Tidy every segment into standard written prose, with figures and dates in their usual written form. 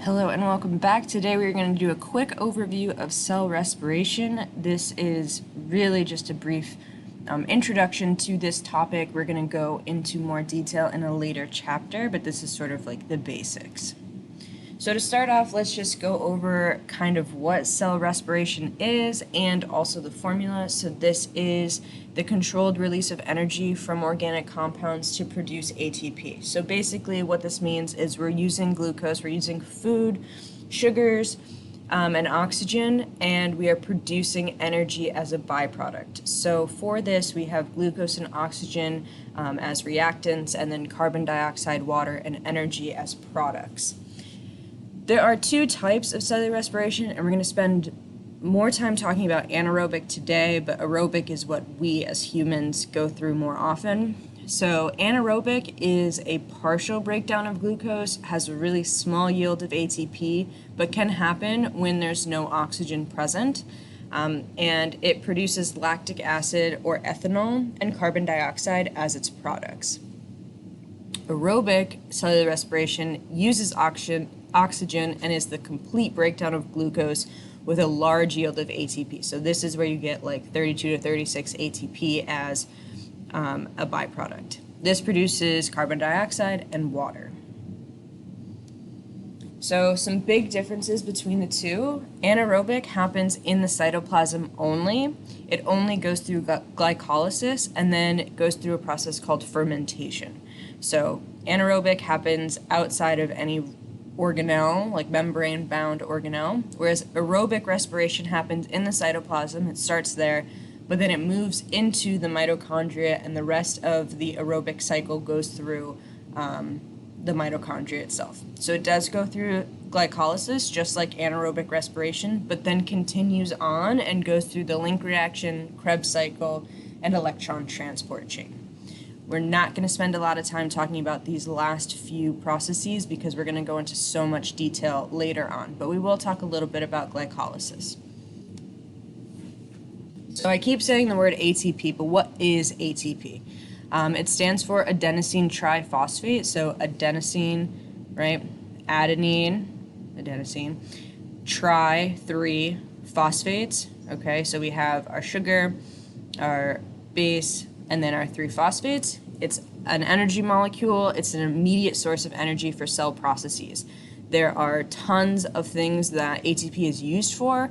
Hello and welcome back. Today we're going to do a quick overview of cell respiration. This is really just a brief introduction to this topic. We're going to go into more detail in a later chapter, but this is sort of like the basics. So to start off, let's just go over kind of what cell respiration is and also the formula. So this is the controlled release of energy from organic compounds to produce ATP. So basically what this means is we're using glucose, we're using food, sugars, and oxygen, and we are producing energy as a byproduct. So for this, we have glucose and oxygen as reactants, and then carbon dioxide, water, and energy as products. There are two types of cellular respiration, and we're going to spend more time talking about anaerobic today, but aerobic is what we as humans go through more often. So anaerobic is a partial breakdown of glucose, has a really small yield of ATP, but can happen when there's no oxygen present, and it produces lactic acid or ethanol and carbon dioxide as its products. Aerobic cellular respiration uses oxygen and is the complete breakdown of glucose with a large yield of ATP. So this is where you get like 32 to 36 ATP as a byproduct. This produces carbon dioxide and water. So some big differences between the two. Anaerobic happens in the cytoplasm only. It only goes through glycolysis and then it goes through a process called fermentation. So anaerobic happens outside of any organelle, like membrane-bound organelle, whereas aerobic respiration happens in the cytoplasm. It starts there, but then it moves into the mitochondria, and the rest of the aerobic cycle goes through the mitochondria itself. So it does go through glycolysis, just like anaerobic respiration, but then continues on and goes through the link reaction, Krebs cycle, and electron transport chain. We're not going to spend a lot of time talking about these last few processes because we're going to go into so much detail later on, but we will talk a little bit about glycolysis. So I keep saying the word ATP, but what is ATP? It stands for adenosine triphosphate, so adenosine, right? Adenine, tri, phosphates, okay? So we have our sugar, our base, and then our 3 phosphates. It's an energy molecule. It's an immediate source of energy for cell processes. There are tons of things that ATP is used for.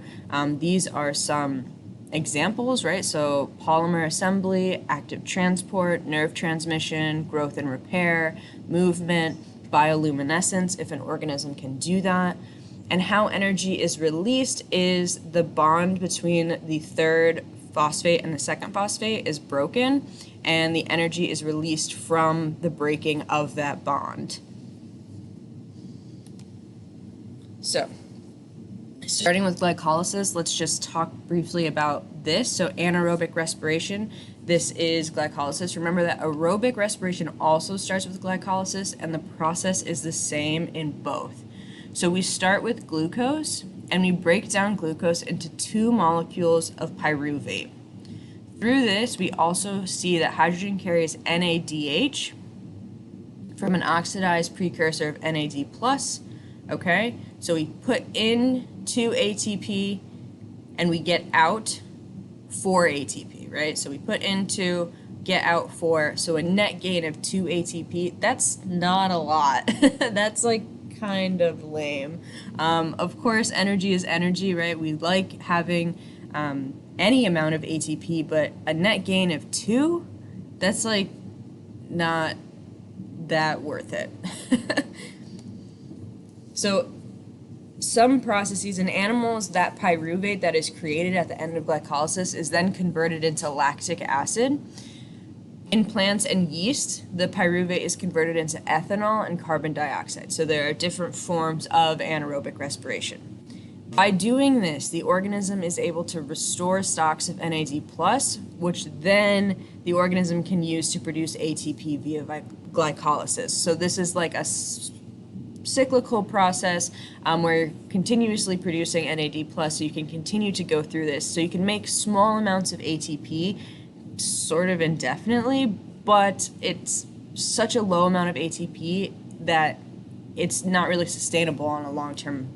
These are some examples, right? So polymer assembly, active transport, nerve transmission, growth and repair, movement, bioluminescence, if an organism can do that. And how energy is released is the bond between the 3rd phosphate and the 2nd phosphate is broken, and the energy is released from the breaking of that bond. So, starting with glycolysis, let's just talk briefly about this. So anaerobic respiration, this is glycolysis. Remember that aerobic respiration also starts with glycolysis, and the process is the same in both. So we start with glucose, and we break down glucose into 2 molecules of pyruvate. Through this, we also see that hydrogen carries NADH from an oxidized precursor of NAD+, okay? So we put in 2 ATP, and we get out 4 ATP, right? So we put in 2, get out 4, so a net gain of 2 ATP. That's not a lot. That's like kind of lame. Of course, energy is energy, right? We like having any amount of ATP, but a net gain of 2, that's like not that worth it. So some processes in animals, that pyruvate that is created at the end of glycolysis is then converted into lactic acid. In plants and yeast, the pyruvate is converted into ethanol and carbon dioxide. So there are different forms of anaerobic respiration. By doing this, the organism is able to restore stocks of NAD+, which then the organism can use to produce ATP via glycolysis. So this is like a cyclical process where you're continuously producing NAD+, so you can continue to go through this. So you can make small amounts of ATP sort of indefinitely, but it's such a low amount of ATP that it's not really sustainable on a long term.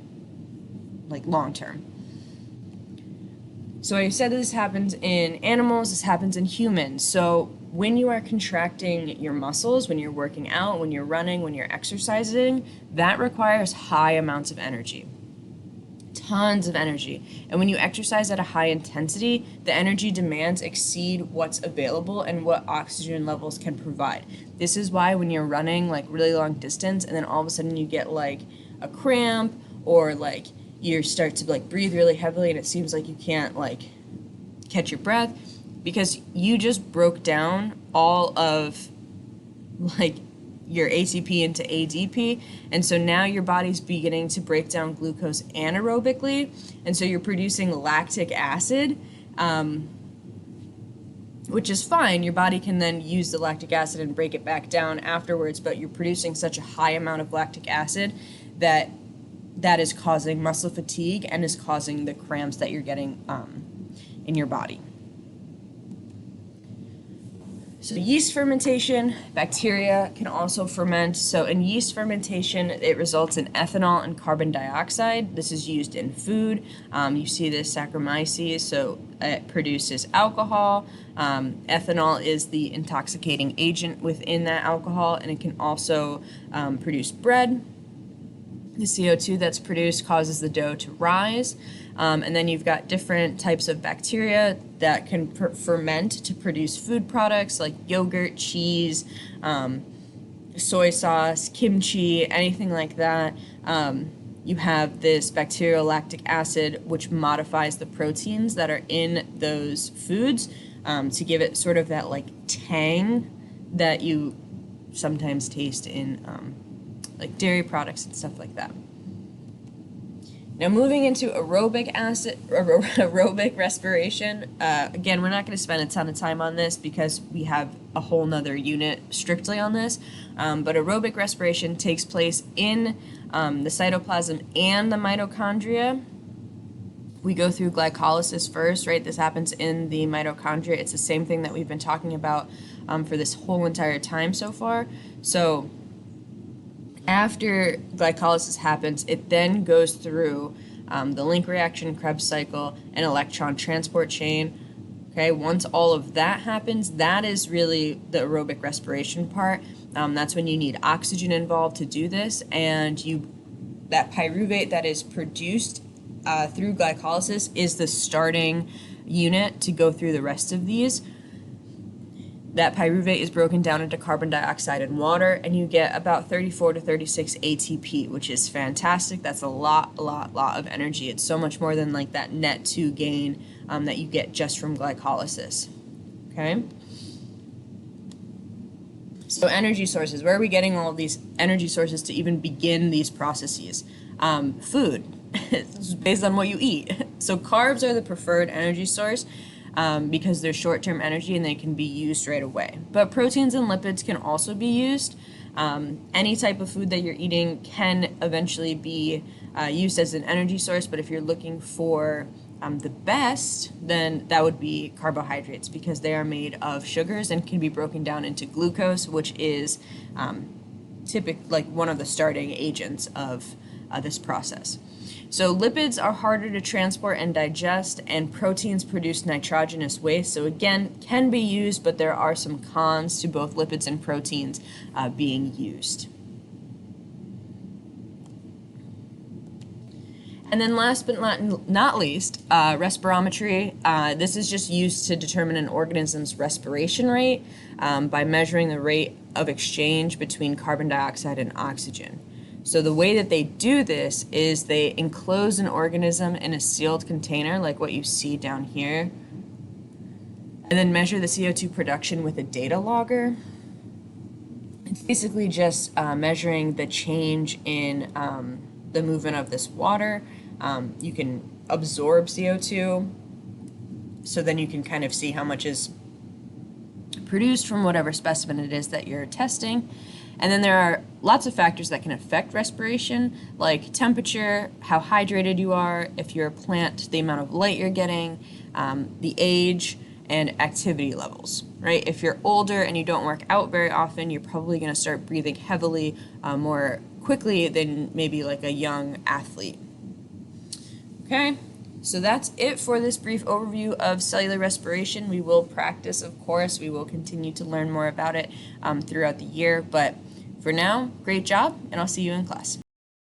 So I said this happens in animals, this happens in humans. So when you are contracting your muscles, when you're working out, when you're running, when you're exercising, that requires high amounts of energy. Tons of energy. And when you exercise at a high intensity, the energy demands exceed what's available and what oxygen levels can provide. This is why when you're running like really long distance and then all of a sudden you get like a cramp, or like you start to like breathe really heavily and it seems like you can't like catch your breath, because you just broke down all of like your ATP into ADP, and so now your body's beginning to break down glucose anaerobically, and so you're producing lactic acid, which is fine. Your body can then use the lactic acid and break it back down afterwards, but you're producing such a high amount of lactic acid that is causing muscle fatigue and is causing the cramps that you're getting in your body. So yeast fermentation, bacteria can also ferment. So in yeast fermentation, it results in ethanol and carbon dioxide. This is used in food. You see this Saccharomyces, so it produces alcohol. Ethanol is the intoxicating agent within that alcohol, and it can also produce bread. The CO2 that's produced causes the dough to rise. And then you've got different types of bacteria that can ferment to produce food products like yogurt, cheese, soy sauce, kimchi, anything like that. You have this bacterial lactic acid, which modifies the proteins that are in those foods to give it sort of that like tang that you sometimes taste in like dairy products and stuff like that. Now moving into aerobic respiration, again, we're not going to spend a ton of time on this because we have a whole nother unit strictly on this, but aerobic respiration takes place in the cytoplasm and the mitochondria. We go through glycolysis first, right? This happens in the mitochondria. It's the same thing that we've been talking about for this whole entire time so far. So after glycolysis happens, it then goes through the link reaction, Krebs cycle, and electron transport chain. Okay, once all of that happens, that is really the aerobic respiration part. That's when you need oxygen involved to do this, and that pyruvate that is produced through glycolysis is the starting unit to go through the rest of these. That pyruvate is broken down into carbon dioxide and water, and you get about 34 to 36 ATP, which is fantastic. That's a lot of energy. It's so much more than like that net 2 gain that you get just from glycolysis. Okay? So energy sources. Where are we getting all of these energy sources to even begin these processes? Food. It's based on what you eat. So carbs are the preferred energy source. Because they're short-term energy and they can be used right away. But proteins and lipids can also be used. Any type of food that you're eating can eventually be used as an energy source, but if you're looking for the best, then that would be carbohydrates, because they are made of sugars and can be broken down into glucose, which is like one of the starting agents of this process. So lipids are harder to transport and digest, and proteins produce nitrogenous waste. So again, can be used, but there are some cons to both lipids and proteins being used. And then last but not least, respirometry. This is just used to determine an organism's respiration rate by measuring the rate of exchange between carbon dioxide and oxygen. So the way that they do this is they enclose an organism in a sealed container, like what you see down here, and then measure the CO2 production with a data logger. It's basically just measuring the change in the movement of this water. You can absorb CO2, so then you can kind of see how much is produced from whatever specimen it is that you're testing. And then there are lots of factors that can affect respiration, like temperature, how hydrated you are, if you're a plant, the amount of light you're getting, the age, and activity levels, right? If you're older and you don't work out very often, you're probably going to start breathing heavily more quickly than maybe like a young athlete. Okay, so that's it for this brief overview of cellular respiration. We will practice, of course. We will continue to learn more about it throughout the year. But for now, great job, and I'll see you in class.